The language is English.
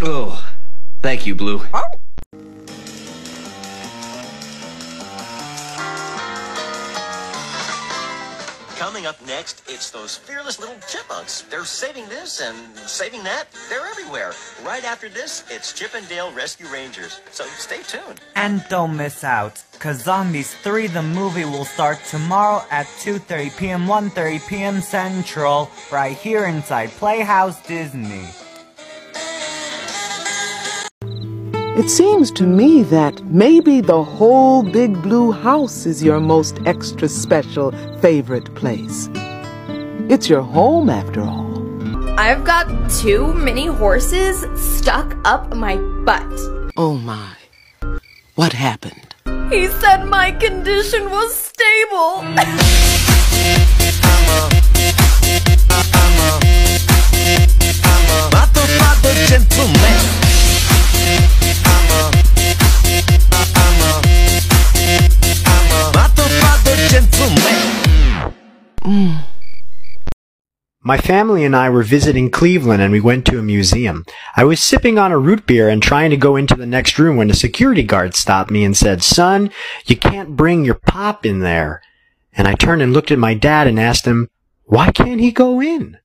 Oh, thank you, Blue. Coming up next, it's those fearless little chipmunks. They're saving this and saving that. They're everywhere. Right after this, it's Chip and Dale Rescue Rangers. So stay tuned. And don't miss out, cause Zombies 3 the movie will start tomorrow at 2:30 p.m., 1:30 p.m. Central, right here inside Playhouse Disney. It seems to me that maybe the whole big blue house is your most extra special favorite place. It's your home, after all. I've got 2 mini horses stuck up my butt. Oh my. What happened? He said my condition was stable. Gentleman. My family and I were visiting Cleveland and we went to a museum. I was sipping on a root beer and trying to go into the next room when a security guard stopped me and said, "Son, you can't bring your pop in there." And I turned and looked at my dad and asked him, "Why can't he go in?"